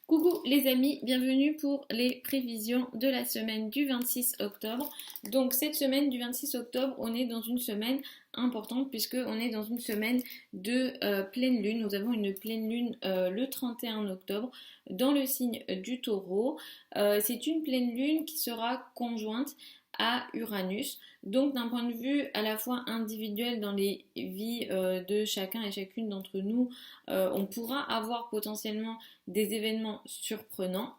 Coucou les amis, bienvenue pour les prévisions de la semaine du 26 octobre. Donc cette semaine du 26 octobre, on est dans une semaine importante puisque on est dans une semaine de pleine lune. Nous avons une pleine lune le 31 octobre dans le signe du Taureau. C'est une pleine lune qui sera conjointe à Uranus. Donc d'un point de vue à la fois individuel dans les vies de chacun et chacune d'entre nous, on pourra avoir potentiellement des événements surprenants.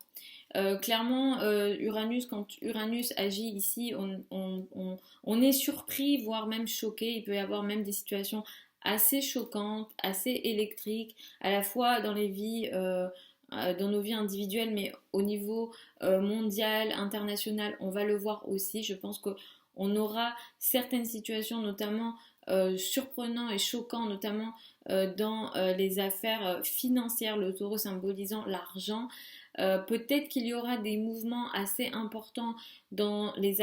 Clairement, Uranus, quand Uranus agit ici, on est surpris, voire même choqué. Il peut y avoir même des situations assez choquantes, assez électriques, à la fois dans les vies, dans nos vies individuelles, mais au niveau mondial, international, on va le voir aussi. Je pense qu'on aura certaines situations, notamment surprenantes et choquantes, notamment dans les affaires financières, le taureau symbolisant l'argent. Peut-être qu'il y aura des mouvements assez importants dans les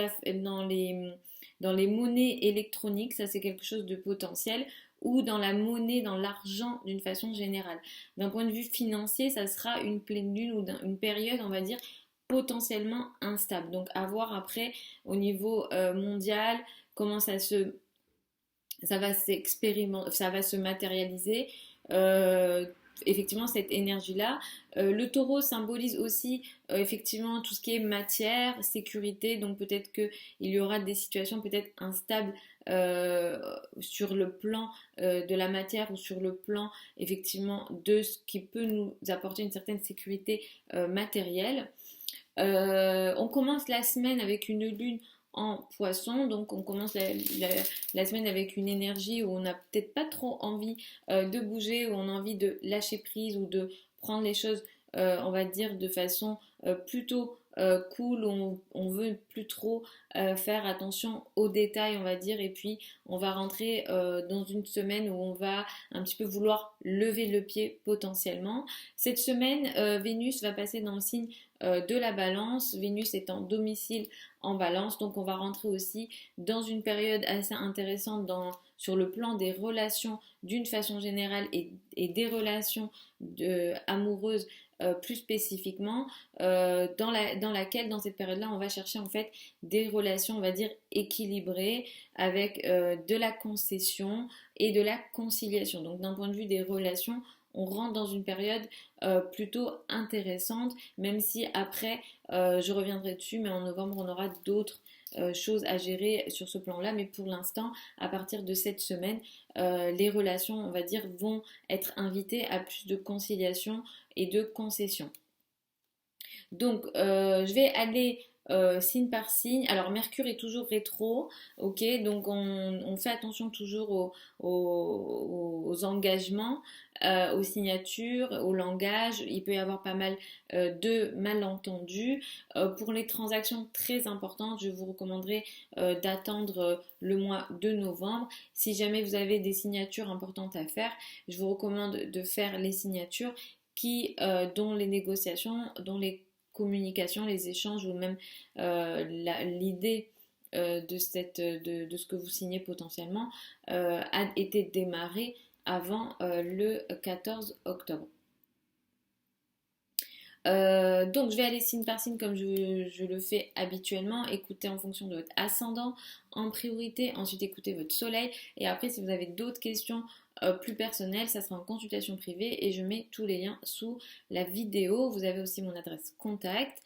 monnaies électroniques, ça c'est quelque chose de potentiel, ou dans la monnaie, dans l'argent d'une façon générale. D'un point de vue financier, ça sera une pleine lune ou une période, on va dire, potentiellement instable. Donc à voir après au niveau mondial comment ça va s'expérimenter, ça va se matérialiser. Euh, Effectivement cette énergie-là. Le taureau symbolise aussi effectivement tout ce qui est matière, sécurité, donc peut-être qu'il y aura des situations peut-être instables euh, sur le plan de la matière ou sur le plan effectivement de ce qui peut nous apporter une certaine sécurité matérielle. On commence la semaine avec une lune en poisson, donc on commence la semaine avec une énergie où on n'a peut-être pas trop envie de bouger, où on a envie de lâcher prise ou de prendre les choses, on va dire, de façon plutôt cool, où on veut plus trop faire attention aux détails, on va dire, et puis on va rentrer dans une semaine où on va un petit peu vouloir lever le pied potentiellement. Cette semaine, Vénus va passer dans le signe de la balance. Vénus est en domicile en balance, donc on va rentrer aussi dans une période assez intéressante sur le plan des relations d'une façon générale et des relations amoureuses plus spécifiquement, dans laquelle, dans cette période-là, on va chercher en fait des relations, on va dire, équilibrées avec de la concession et de la conciliation. Donc d'un point de vue des relations, on rentre dans une période plutôt intéressante, même si après, je reviendrai dessus, mais en novembre, on aura d'autres choses à gérer sur ce plan-là. Mais pour l'instant, à partir de cette semaine, les relations, on va dire, vont être invitées à plus de conciliation et de concession. Donc, je vais aller signe par signe. Alors, Mercure est toujours rétro, ok, donc on fait attention toujours aux engagements, aux signatures, au langage. Il peut y avoir pas mal de malentendus. Pour les transactions très importantes, je vous recommanderais d'attendre le mois de novembre. Si jamais vous avez des signatures importantes à faire, je vous recommande de faire les signatures dont les négociations, dont les communication, les échanges ou même l'idée de ce que vous signez potentiellement a été démarrée avant le 14 octobre. Donc je vais aller signe par signe comme je le fais habituellement. Écoutez en fonction de votre ascendant en priorité, ensuite écoutez votre soleil et après si vous avez d'autres questions plus personnelles, ça sera en consultation privée et je mets tous les liens sous la vidéo. Vous avez aussi mon adresse contact.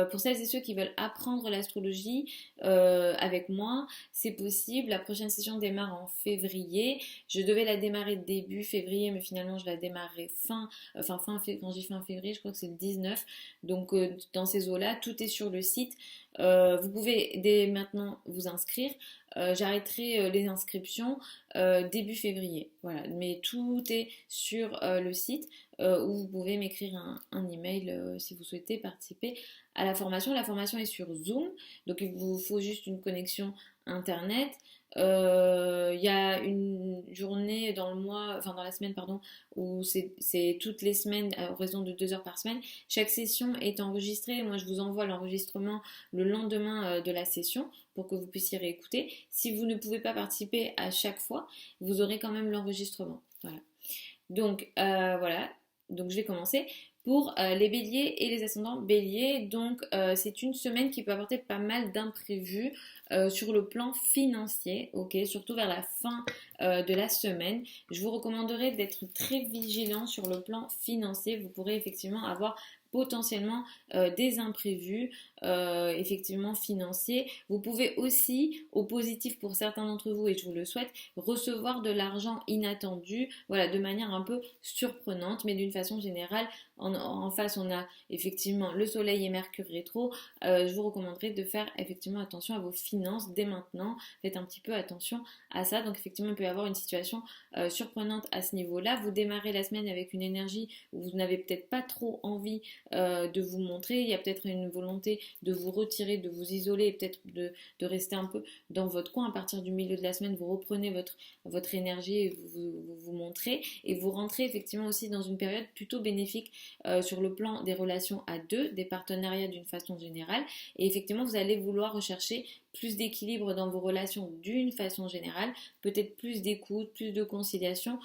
Pour celles et ceux qui veulent apprendre l'astrologie avec moi, c'est possible. La prochaine session démarre en février. Je devais la démarrer début février, mais finalement je la démarrerai quand j'ai fin février, je crois que c'est le 19. Donc dans ces eaux-là, tout est sur le site. Vous pouvez dès maintenant vous inscrire. J'arrêterai les inscriptions début février. Voilà, mais tout est sur le site où vous pouvez m'écrire un email si vous souhaitez participer à la formation. La formation est sur Zoom, donc il vous faut juste une connexion internet. Il y a une journée dans le mois, enfin dans la semaine, pardon, où c'est toutes les semaines à raison de 2 heures par semaine. Chaque session est enregistrée. Moi, je vous envoie l'enregistrement le lendemain de la session pour que vous puissiez réécouter. Si vous ne pouvez pas participer à chaque fois, vous aurez quand même l'enregistrement. Voilà. Donc, voilà. Donc, je vais commencer. Pour les béliers et les ascendants béliers, donc c'est une semaine qui peut apporter pas mal d'imprévus sur le plan financier, ok, surtout vers la fin de la semaine. Je vous recommanderais d'être très vigilant sur le plan financier. Vous pourrez effectivement avoir potentiellement des imprévus effectivement financiers. Vous pouvez aussi, au positif pour certains d'entre vous, et je vous le souhaite, recevoir de l'argent inattendu, voilà, de manière un peu surprenante, mais d'une façon générale, en face, on a effectivement le Soleil et Mercure rétro. Je vous recommanderais de faire effectivement attention à vos finances dès maintenant. Faites un petit peu attention à ça. Donc effectivement, il peut y avoir une situation surprenante à ce niveau-là. Vous démarrez la semaine avec une énergie où vous n'avez peut-être pas trop envie de vous montrer. Il y a peut-être une volonté de vous retirer, de vous isoler et peut-être de rester un peu dans votre coin. À partir du milieu de la semaine, vous reprenez votre énergie et vous montrez. Et vous rentrez effectivement aussi dans une période plutôt bénéfique sur le plan des relations à deux, des partenariats d'une façon générale. Et effectivement, vous allez vouloir rechercher plus d'équilibre dans vos relations d'une façon générale, peut-être plus d'écoute, plus de conciliation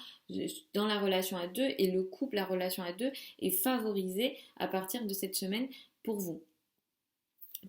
dans la relation à deux, et le couple, la relation à deux est favorisé à partir de cette semaine pour vous.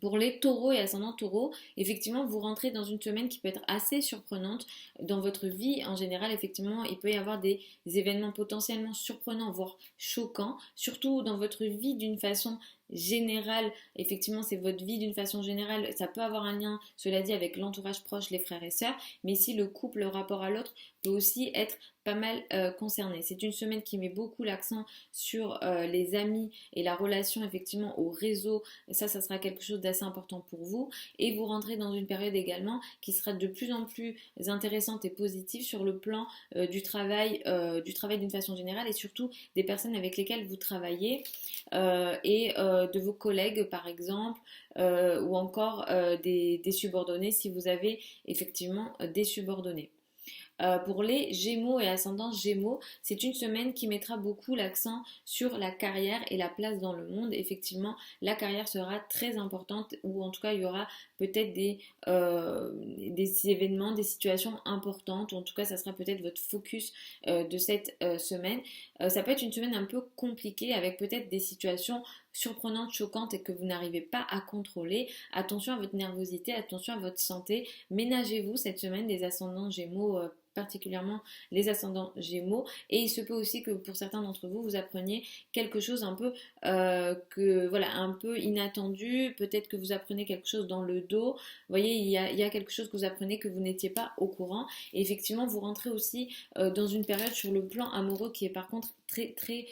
Pour les taureaux et ascendants taureaux, effectivement, vous rentrez dans une semaine qui peut être assez surprenante dans votre vie en général. Effectivement, il peut y avoir des événements potentiellement surprenants, voire choquants, surtout dans votre vie d'une façon générale. Effectivement, c'est votre vie d'une façon générale. Ça peut avoir un lien, cela dit, avec l'entourage proche, les frères et sœurs, mais ici, le couple, le rapport à l'autre peut aussi être pas mal concerné. C'est une semaine qui met beaucoup l'accent sur les amis et la relation effectivement au réseau. Ça sera quelque chose d'assez important pour vous. Et vous rentrez dans une période également qui sera de plus en plus intéressante et positive sur le plan du travail d'une façon générale, et surtout des personnes avec lesquelles vous travaillez et de vos collègues par exemple, ou encore des subordonnés si vous avez effectivement des subordonnés. Pour les Gémeaux et ascendants Gémeaux, c'est une semaine qui mettra beaucoup l'accent sur la carrière et la place dans le monde. Effectivement, la carrière sera très importante, ou en tout cas, il y aura peut-être des événements, des situations importantes, ou en tout cas, ça sera peut-être votre focus de cette semaine. Ça peut être une semaine un peu compliquée avec peut-être des situations surprenantes, choquantes et que vous n'arrivez pas à contrôler. Attention à votre nervosité, attention à votre santé. Ménagez-vous cette semaine des ascendants Gémeaux, particulièrement les ascendants Gémeaux, et il se peut aussi que pour certains d'entre vous, vous appreniez quelque chose un peu un peu inattendu. Peut-être que vous apprenez quelque chose dans le dos. Vous voyez, il y a quelque chose que vous apprenez que vous n'étiez pas au courant. Et effectivement, vous rentrez aussi dans une période sur le plan amoureux qui est par contre très très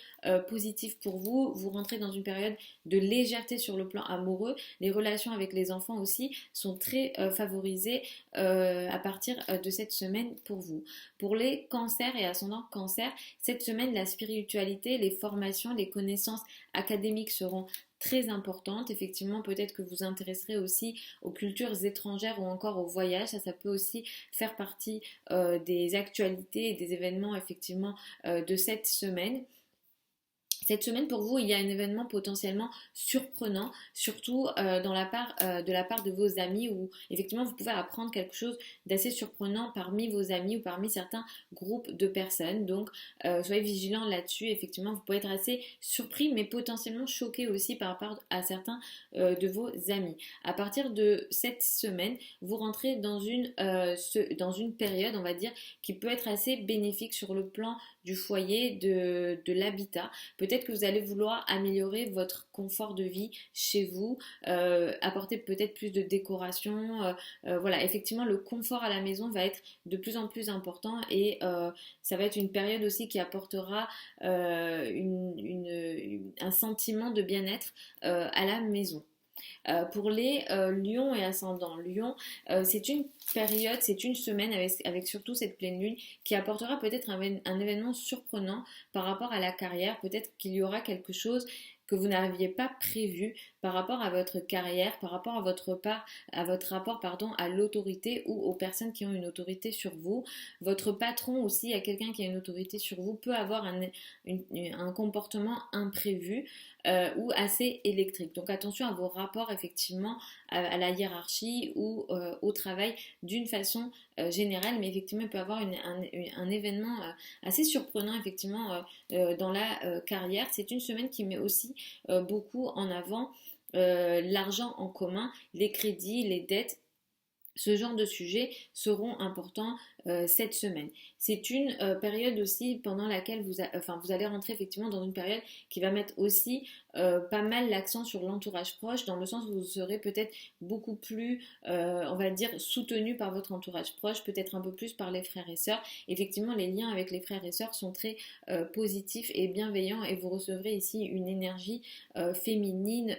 positif pour vous. Vous rentrez dans une période de légèreté sur le plan amoureux. Les relations avec les enfants aussi sont très favorisées à partir de cette semaine pour vous. Pour les cancers et ascendants cancer, cette semaine, la spiritualité, les formations, les connaissances académiques seront très importantes. Effectivement, peut-être que vous vous intéresserez aussi aux cultures étrangères ou encore aux voyages. Ça peut aussi faire partie des actualités et des événements effectivement de cette semaine. Cette semaine, pour vous, il y a un événement potentiellement surprenant, surtout de la part de vos amis, où effectivement vous pouvez apprendre quelque chose d'assez surprenant parmi vos amis ou parmi certains groupes de personnes. Donc, soyez vigilants là-dessus. Effectivement, vous pouvez être assez surpris, mais potentiellement choqué aussi par rapport à certains de vos amis. À partir de cette semaine, vous rentrez dans dans une période, on va dire, qui peut être assez bénéfique sur le plan du foyer, de l'habitat. Peut-être que vous allez vouloir améliorer votre confort de vie chez vous, apporter peut-être plus de décoration. Voilà, effectivement, le confort à la maison va être de plus en plus important, et ça va être une période aussi qui apportera un sentiment de bien-être à la maison. Pour les lions et ascendants lion, c'est une période, c'est une semaine avec surtout cette pleine lune qui apportera peut-être un événement surprenant par rapport à la carrière. Peut-être qu'il y aura quelque chose que vous n'aviez pas prévu par rapport à votre carrière, par rapport à votre rapport à l'autorité ou aux personnes qui ont une autorité sur vous. Votre patron aussi, à quelqu'un qui a une autorité sur vous, peut avoir un comportement imprévu ou assez électrique. Donc attention à vos rapports effectivement à la hiérarchie ou au travail d'une façon générale, mais effectivement, il peut y avoir un événement assez surprenant, effectivement, dans la carrière. C'est une semaine qui met aussi beaucoup en avant l'argent en commun, les crédits, les dettes. Ce genre de sujets seront importants cette semaine. C'est une période aussi pendant laquelle vous allez rentrer effectivement dans une période qui va mettre aussi pas mal l'accent sur l'entourage proche, dans le sens où vous serez peut-être beaucoup plus, on va dire, soutenu par votre entourage proche, peut-être un peu plus par les frères et sœurs. Effectivement, les liens avec les frères et sœurs sont très positifs et bienveillants, et vous recevrez ici une énergie féminine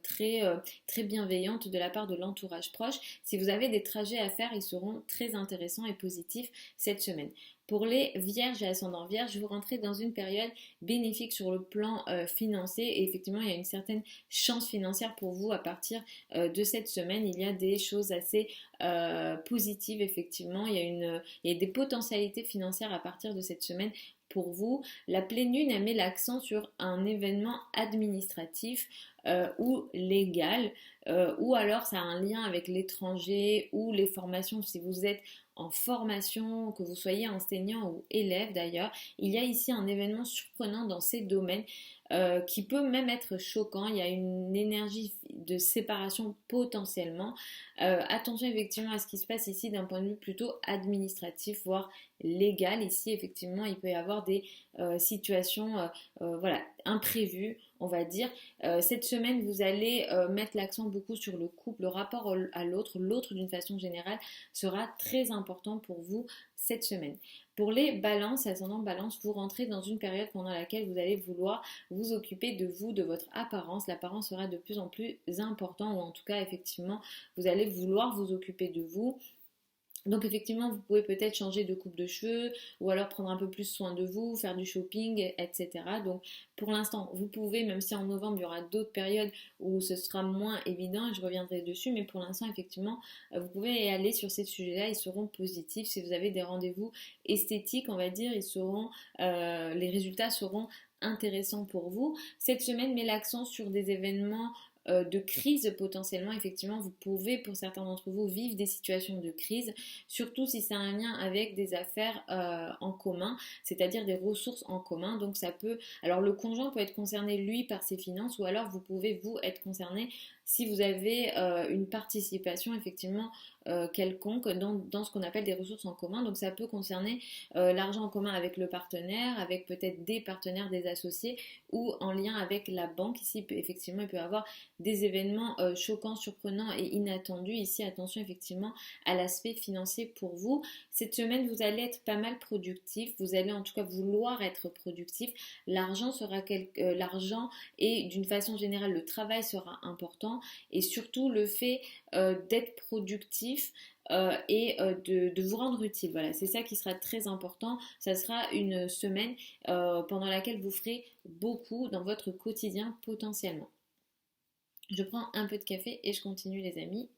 très bienveillante de la part de l'entourage proche. Si vous avez des trajets à faire, ils seront très intéressants et positifs cette semaine. Pour les vierges et ascendants vierges, vous rentrez dans une période bénéfique sur le plan financier, et effectivement il y a une certaine chance financière pour vous à partir de cette semaine. Il y a des choses assez positives, effectivement, il y a des potentialités financières à partir de cette semaine. Pour vous, la pleine lune, elle met l'accent sur un événement administratif ou légal, ou alors ça a un lien avec l'étranger ou les formations. Si vous êtes en formation, que vous soyez enseignant ou élève d'ailleurs, il y a ici un événement surprenant dans ces domaines qui peut même être choquant. Il y a une énergie de séparation potentiellement. Attention effectivement à ce qui se passe ici d'un point de vue plutôt administratif, voire légal. Ici effectivement il peut y avoir des situations voilà, imprévues, on va dire. Cette semaine, vous allez mettre l'accent beaucoup sur le couple, le rapport à l'autre. L'autre, d'une façon générale, sera très important pour vous cette semaine. Pour les balances, ascendant balance, vous rentrez dans une période pendant laquelle vous allez vouloir vous occuper de vous, de votre apparence. L'apparence sera de plus en plus important, ou en tout cas, effectivement, vous allez vouloir vous occuper de vous. Donc effectivement, vous pouvez peut-être changer de coupe de cheveux, ou alors prendre un peu plus soin de vous, faire du shopping, etc. Donc pour l'instant, vous pouvez, même si en novembre, il y aura d'autres périodes où ce sera moins évident, et je reviendrai dessus, mais pour l'instant, effectivement, vous pouvez y aller sur ces sujets-là, ils seront positifs. Si vous avez des rendez-vous esthétiques, on va dire, les résultats seront intéressants pour vous. Cette semaine met l'accent sur des événements de crise potentiellement. Effectivement, vous pouvez, pour certains d'entre vous, vivre des situations de crise, surtout si c'est un lien avec des affaires en commun, c'est-à-dire des ressources en commun. Donc ça peut, alors le conjoint peut être concerné lui par ses finances, ou alors vous pouvez vous être concerné si vous avez une participation effectivement quelconque dans ce qu'on appelle des ressources en commun. Donc ça peut concerner l'argent en commun avec le partenaire, avec peut-être des partenaires, des associés, ou en lien avec la banque. Ici effectivement il peut y avoir des événements choquants, surprenants et inattendus. Ici attention effectivement à l'aspect financier pour vous. Cette semaine vous allez être pas mal productif, vous allez en tout cas vouloir être productif. L'argent et d'une façon générale le travail sera important, et surtout le fait d'être productif et de vous rendre utile. Voilà, c'est ça qui sera très important. Ça sera une semaine pendant laquelle vous ferez beaucoup dans votre quotidien potentiellement. Je prends un peu de café et je continue, les amis.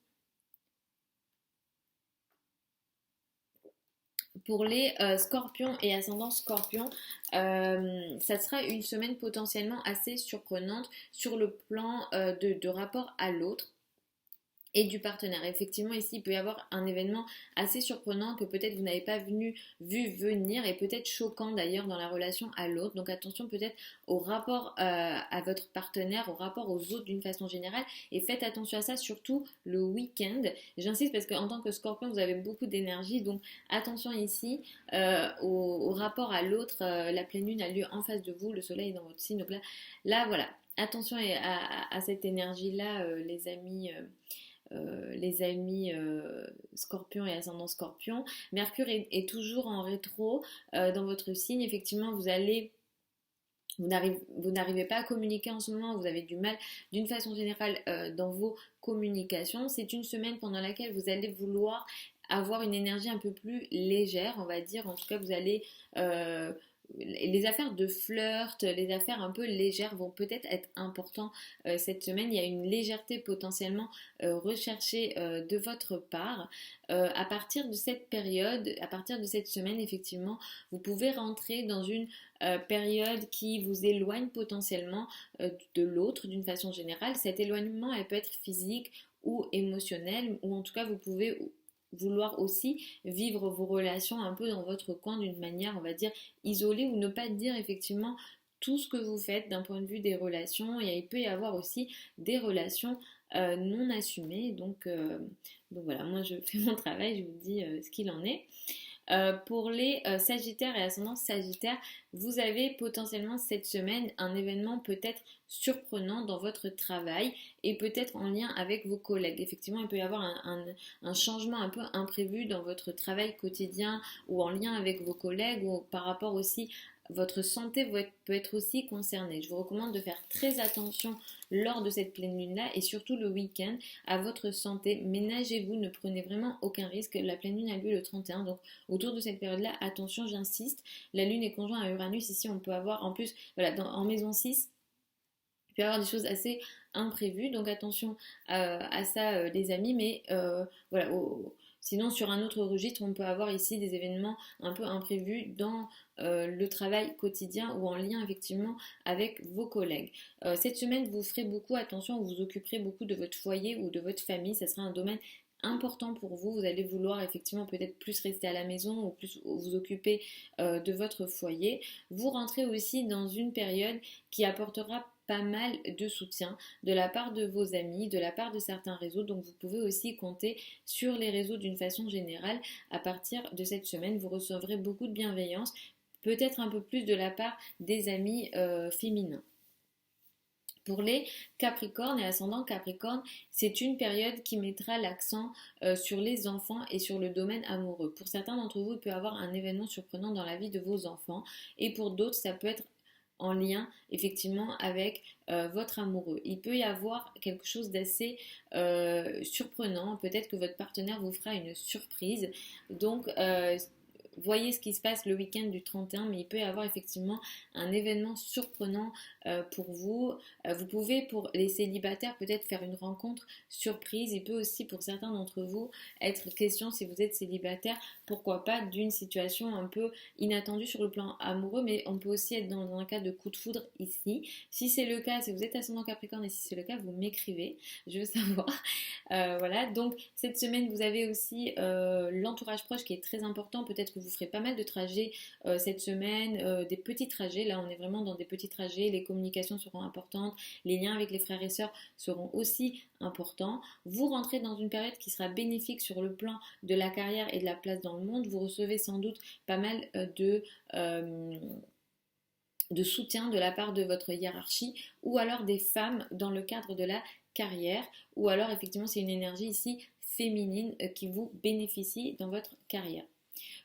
Pour les scorpions et ascendants scorpions, ça sera une semaine potentiellement assez surprenante sur le plan de rapport à l'autre et du partenaire. Effectivement, ici, il peut y avoir un événement assez surprenant que peut-être vous n'avez pas vu venir, et peut-être choquant d'ailleurs dans la relation à l'autre. Donc attention peut-être au rapport à votre partenaire, au rapport aux autres d'une façon générale, et faites attention à ça, surtout le week-end. J'insiste parce qu'en tant que scorpion, vous avez beaucoup d'énergie, donc attention ici au rapport à l'autre. La pleine lune a lieu en face de vous, le soleil est dans votre signe, donc là voilà, attention à cette énergie-là, les amis. Scorpion et ascendant Scorpion. Mercure est toujours en rétro dans votre signe. Effectivement, vous n'arrivez pas à communiquer en ce moment, vous avez du mal d'une façon générale dans vos communications. C'est une semaine pendant laquelle vous allez vouloir avoir une énergie un peu plus légère, on va dire. En tout cas, vous allez les affaires de flirt, les affaires un peu légères vont peut-être être importantes cette semaine. Il y a une légèreté potentiellement recherchée de votre part. À partir de cette période, à partir de cette semaine, effectivement, vous pouvez rentrer dans une période qui vous éloigne potentiellement de l'autre d'une façon générale. Cet éloignement, elle peut être physique ou émotionnel, ou en tout cas, vous pouvez vouloir aussi vivre vos relations un peu dans votre coin d'une manière, on va dire, isolée ou ne pas dire effectivement tout ce que vous faites d'un point de vue des relations. Et il peut y avoir aussi des relations non assumées. Donc voilà, moi je fais mon travail, je vous dis ce qu'il en est. Pour les Sagittaires et ascendants Sagittaires, vous avez potentiellement cette semaine un événement peut-être surprenant dans votre travail et peut-être en lien avec vos collègues. Effectivement, il peut y avoir un changement un peu imprévu dans votre travail quotidien ou en lien avec vos collègues ou par rapport aussi votre santé peut être aussi concernée. Je vous recommande de faire très attention lors de cette pleine lune-là et surtout le week-end à votre santé. Ménagez-vous, ne prenez vraiment aucun risque. La pleine lune a lieu le 31, donc autour de cette période-là, attention, j'insiste, la lune est conjointe à Uranus. Ici, on peut avoir, en plus, voilà, en maison 6, il peut y avoir des choses assez imprévues, donc attention à ça, les amis, mais voilà, sinon, sur un autre registre, on peut avoir ici des événements un peu imprévus dans le travail quotidien ou en lien effectivement avec vos collègues. Cette semaine, vous ferez beaucoup attention, vous vous occuperez beaucoup de votre foyer ou de votre famille. Ça sera un domaine important pour vous. Vous allez vouloir effectivement peut-être plus rester à la maison ou plus vous occuper de votre foyer. Vous rentrez aussi dans une période qui apportera pas mal de soutien de la part de vos amis, de la part de certains réseaux. Donc vous pouvez aussi compter sur les réseaux d'une façon générale. À partir de cette semaine, vous recevrez beaucoup de bienveillance, peut-être un peu plus de la part des amis féminins. Pour les Capricornes et ascendants Capricorne, c'est une période qui mettra l'accent sur les enfants et sur le domaine amoureux. Pour certains d'entre vous, il peut y avoir un événement surprenant dans la vie de vos enfants et pour d'autres, ça peut être en lien effectivement avec votre amoureux. Il peut y avoir quelque chose d'assez surprenant, peut-être que votre partenaire vous fera une surprise. Donc voyez ce qui se passe le week-end du 31, mais il peut y avoir effectivement un événement surprenant pour vous. Vous pouvez, pour les célibataires, peut-être faire une rencontre surprise. Il peut aussi, pour certains d'entre vous, être question, si vous êtes célibataire, pourquoi pas d'une situation un peu inattendue sur le plan amoureux, mais on peut aussi être dans un cas de coup de foudre ici. Si c'est le cas, si vous êtes ascendant Capricorne et si c'est le cas, vous m'écrivez, je veux savoir. Voilà, donc cette semaine, vous avez aussi l'entourage proche qui est très important. Peut-être que vous ferez pas mal de trajets cette semaine, des petits trajets. Là, on est vraiment dans des petits trajets. Les communications seront importantes. Les liens avec les frères et sœurs seront aussi importants. Vous rentrez dans une période qui sera bénéfique sur le plan de la carrière et de la place dans le monde. Vous recevez sans doute pas mal de soutien de la part de votre hiérarchie ou alors des femmes dans le cadre de la carrière, ou alors effectivement c'est une énergie ici féminine qui vous bénéficie dans votre carrière.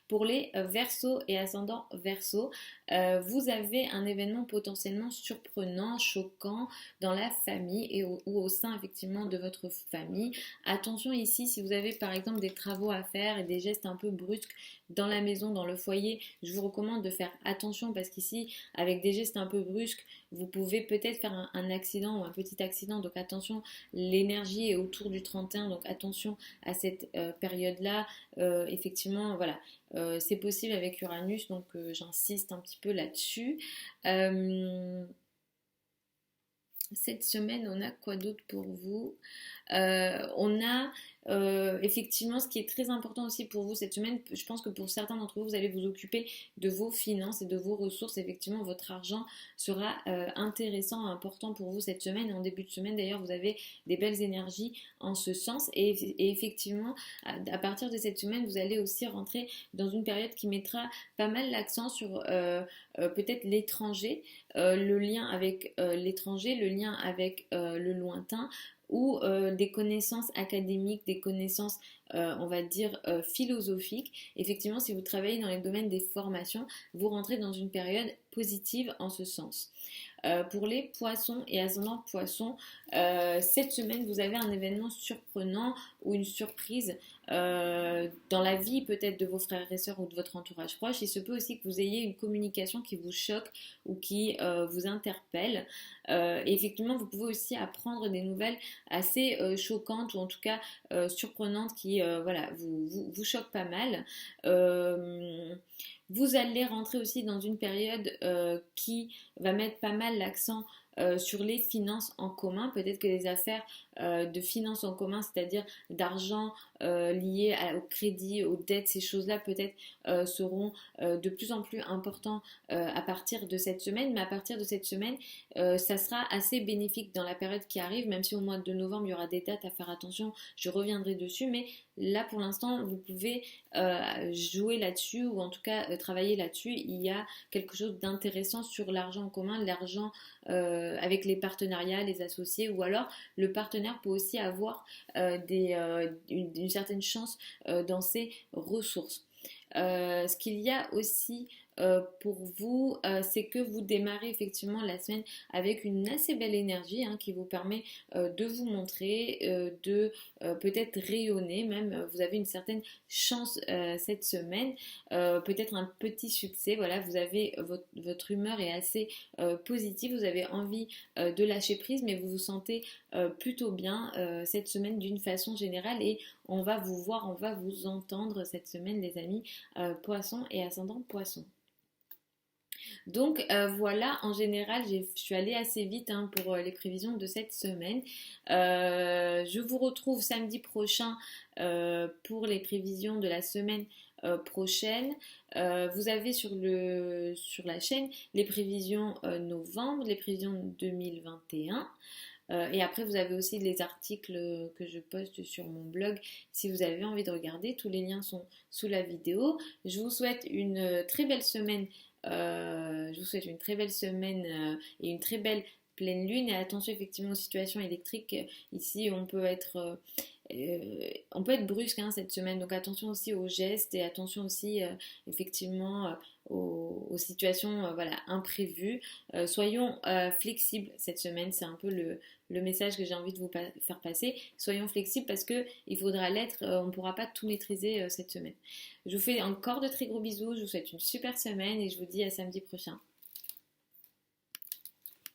Pour les Verseaux et ascendants Verseaux, vous avez un événement potentiellement surprenant, choquant dans la famille ou au sein effectivement de votre famille. Attention ici, si vous avez par exemple des travaux à faire et des gestes un peu brusques dans la maison, dans le foyer, je vous recommande de faire attention parce qu'ici, avec des gestes un peu brusques, vous pouvez peut-être faire un accident ou un petit accident. Donc attention, l'énergie est autour du 31, donc attention à cette période-là. Effectivement, voilà. C'est possible avec Uranus, donc j'insiste un petit peu là-dessus. Cette semaine, on a quoi d'autre pour vous? On a effectivement ce qui est très important aussi pour vous cette semaine. Je pense que pour certains d'entre vous, vous allez vous occuper de vos finances et de vos ressources. Effectivement, votre argent sera intéressant, important pour vous cette semaine. En début de semaine, d'ailleurs, vous avez des belles énergies en ce sens. Et effectivement, à partir de cette semaine, vous allez aussi rentrer dans une période qui mettra pas mal l'accent sur peut-être l'étranger, le lien avec l'étranger, le lien avec le lointain, ou des connaissances académiques, des connaissances, on va dire, philosophiques. Effectivement, si vous travaillez dans les domaines des formations, vous rentrez dans une période positive en ce sens. Pour les poissons et ascendants poissons, cette semaine, vous avez un événement surprenant ou une surprise dans la vie peut-être de vos frères et sœurs ou de votre entourage proche. Il se peut aussi que vous ayez une communication qui vous choque ou qui vous interpelle. Et effectivement, vous pouvez aussi apprendre des nouvelles assez choquantes ou en tout cas surprenantes qui voilà, vous choquent pas mal. Vous allez rentrer aussi dans une période qui va mettre pas mal l'accent sur les finances en commun. Peut-être que les affaires de finances en commun, c'est-à-dire d'argent liés au crédit, aux dettes, ces choses-là peut-être seront de plus en plus importants à partir de cette semaine, mais à partir de cette semaine, ça sera assez bénéfique dans la période qui arrive, même si au mois de novembre, il y aura des dates à faire attention, je reviendrai dessus, mais là pour l'instant, vous pouvez jouer là-dessus ou en tout cas travailler là-dessus. Il y a quelque chose d'intéressant sur l'argent en commun, l'argent avec les partenariats, les associés, ou alors le partenaire peut aussi avoir une certaine chance dans ses ressources. Ce qu'il y a aussi pour vous, c'est que vous démarrez effectivement la semaine avec une assez belle énergie qui vous permet de vous montrer, de peut-être rayonner, même vous avez une certaine chance cette semaine, peut-être un petit succès, voilà, vous avez votre humeur est assez positive, vous avez envie de lâcher prise, mais vous vous sentez plutôt bien cette semaine d'une façon générale et on va vous voir, on va vous entendre cette semaine les amis poissons et ascendant poissons. Donc voilà, en général, je suis allée assez vite pour les prévisions de cette semaine. Je vous retrouve samedi prochain pour les prévisions de la semaine prochaine. Vous avez sur la chaîne les prévisions novembre, les prévisions 2021. Et après, vous avez aussi les articles que je poste sur mon blog si vous avez envie de regarder. Tous les liens sont sous la vidéo. Je vous souhaite une très belle semaine. Et une très belle pleine lune. Et attention effectivement aux situations électriques. Ici, on peut être brusque cette semaine, donc attention aussi aux gestes et attention aussi effectivement aux situations voilà, imprévues. Soyons flexibles cette semaine, c'est un peu le message que j'ai envie de vous faire passer. Soyons flexibles parce que il faudra l'être, on ne pourra pas tout maîtriser cette semaine. Je vous fais encore de très gros bisous, je vous souhaite une super semaine et je vous dis à samedi prochain.